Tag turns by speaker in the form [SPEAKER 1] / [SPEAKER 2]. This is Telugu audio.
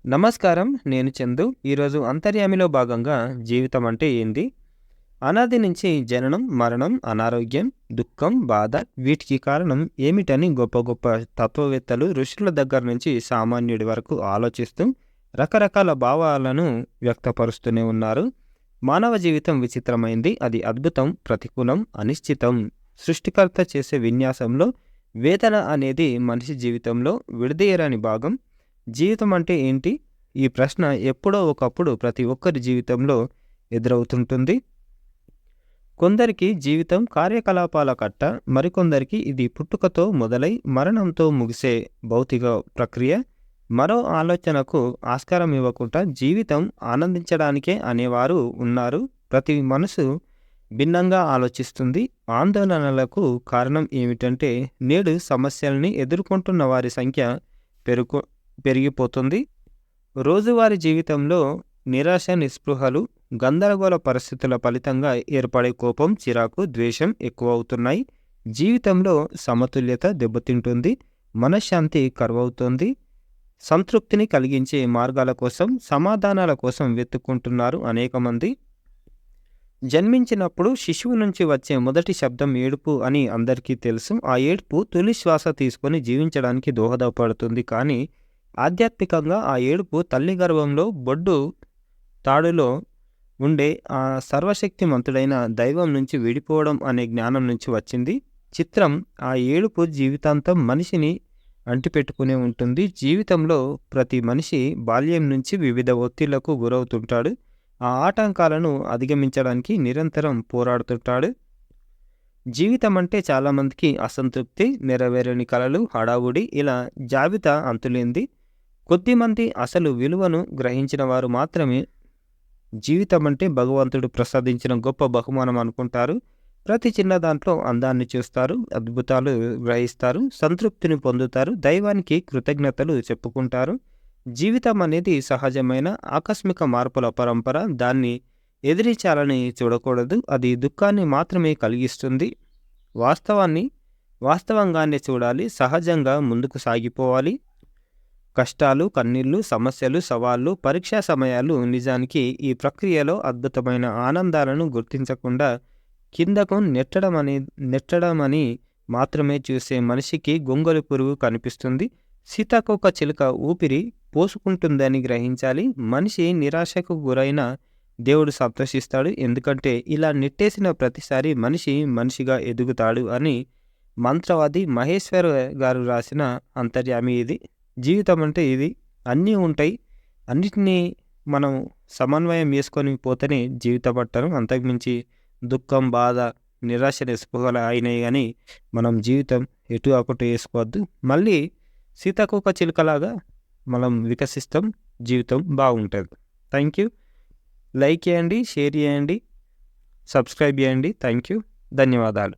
[SPEAKER 1] నమస్కారం. నేను చందు. ఈరోజు అంతర్యామిలో భాగంగా జీవితం అంటే ఏంది? అనాది నుంచి జననం, మరణం, అనారోగ్యం, దుఃఖం, బాధ వీటికి కారణం ఏమిటని గొప్ప గొప్ప తత్వవేత్తలు ఋషుల దగ్గర నుంచి సామాన్యుడి వరకు ఆలోచిస్తూ రకరకాల భావాలను వ్యక్తపరుస్తూనే ఉన్నారు. మానవ జీవితం విచిత్రమైంది. అది అద్భుతం, ప్రతికూలం, అనిశ్చితం. సృష్టికర్త చేసే విన్యాసంలో వేదన అనేది మనిషి జీవితంలో విడదీయరాని భాగం. జీవితం అంటే ఏంటి? ఈ ప్రశ్న ఎప్పుడో ఒకప్పుడు ప్రతి ఒక్కరి జీవితంలో ఎదురవుతుంటుంది. కొందరికి జీవితం కార్యకలాపాల కట్ట, మరికొందరికి ఇది పుట్టుకతో మొదలై మరణంతో ముగిసే భౌతిక ప్రక్రియ. మరో ఆలోచనకు ఆస్కారం ఇవ్వకుండా జీవితం ఆనందించడానికే అనేవారు ఉన్నారు. ప్రతి మనసు భిన్నంగా ఆలోచిస్తుంది. ఆందోళనలకు కారణం ఏమిటంటే నేడు సమస్యల్ని ఎదుర్కొంటున్న వారి సంఖ్య పెరిగిపోతుంది. రోజువారీ జీవితంలో నిరాశ, నిస్పృహలు, గందరగోళ పరిస్థితుల ఫలితంగా ఏర్పడే కోపం, చిరాకు, ద్వేషం ఎక్కువవుతున్నాయి. జీవితంలో సమతుల్యత దెబ్బతింటుంది. మనశ్శాంతి కరువవుతోంది. సంతృప్తిని కలిగించే మార్గాల కోసం, సమాధానాల కోసం వెతుక్కుంటున్నారు అనేక మంది. జన్మించినప్పుడు శిశువు నుంచి వచ్చే మొదటి శబ్దం ఏడుపు అని అందరికీ తెలుసు. ఆ ఏడుపు తొలి శ్వాస తీసుకొని జీవించడానికి దోహదపడుతుంది. కానీ ఆధ్యాత్మికంగా ఆ ఏడుపు తల్లి గర్భంలో బొడ్డు తాడులో ఉండే ఆ సర్వశక్తిమంతుడైన దైవం నుంచి విడిపోవడం అనే జ్ఞానం నుంచి వచ్చింది. చిత్రం, ఆ ఏడుపు జీవితాంతం మనిషిని అంటిపెట్టుకునే ఉంటుంది. జీవితంలో ప్రతి మనిషి బాల్యం నుంచి వివిధ ఒత్తిళ్లకు గురవుతుంటాడు. ఆ ఆటంకాలను అధిగమించడానికి నిరంతరం పోరాడుతుంటాడు. జీవితం అంటే చాలామందికి అసంతృప్తి, నెరవేరని కలలు, హడావుడి, ఇలా జాబితా అంతులేంది. కొద్దిమంది అసలు విలువను గ్రహించిన వారు మాత్రమే జీవితం అంటే భగవంతుడు ప్రసాదించిన గొప్ప బహుమానం అనుకుంటారు. ప్రతి చిన్న దాంట్లో అందాన్ని చూస్తారు, అద్భుతాలు గ్రహిస్తారు, సంతృప్తిని పొందుతారు, దైవానికి కృతజ్ఞతలు చెప్పుకుంటారు. జీవితం అనేది సహజమైన ఆకస్మిక మార్పుల పరంపర. దాన్ని ఎదిరించాలని చూడకూడదు. అది దుఃఖాన్ని మాత్రమే కలిగిస్తుంది. వాస్తవంగానే చూడాలి. సహజంగా ముందుకు సాగిపోవాలి. కష్టాలు, కన్నీళ్లు, సమస్యలు, సవాళ్లు, పరీక్షా సమయాలు నిజానికి ఈ ప్రక్రియలో అద్భుతమైన ఆనందాలను గుర్తించకుండా కిందకు నెట్టడమని మాత్రమే చూసే మనిషికి గొంగలి పురుగు కనిపిస్తుంది. సీతాకోక చిలుక ఊపిరి పోసుకుంటుందని గ్రహించాలి. మనిషి నిరాశకు గురైన దేవుడు సంతోషిస్తాడు. ఎందుకంటే ఇలా నెట్టేసిన ప్రతిసారి మనిషి మనిషిగా ఎదుగుతాడు అని మంత్రవాది మహేశ్వర్ గారు రాసిన అంతర్యామి ఇది. జీవితం అంటే ఇది. అన్నీ ఉంటాయి. అన్నిటినీ మనం సమన్వయం చేసుకొని పోతేనే జీవితం అంటారు. అంతకుమించి దుఃఖం, బాధ, నిరాశ, నిస్పృహలు అయినాయి కానీ మనం జీవితం ఎటు అకటు వేసుకోవద్దు. మళ్ళీ సీతాకోక చిలుకలాగా మనం వికసిస్తాం. జీవితం బాగుంటుంది. Thank you. లైక్ చేయండి, షేర్ చేయండి, సబ్స్క్రైబ్ చేయండి. Thank you. ధన్యవాదాలు.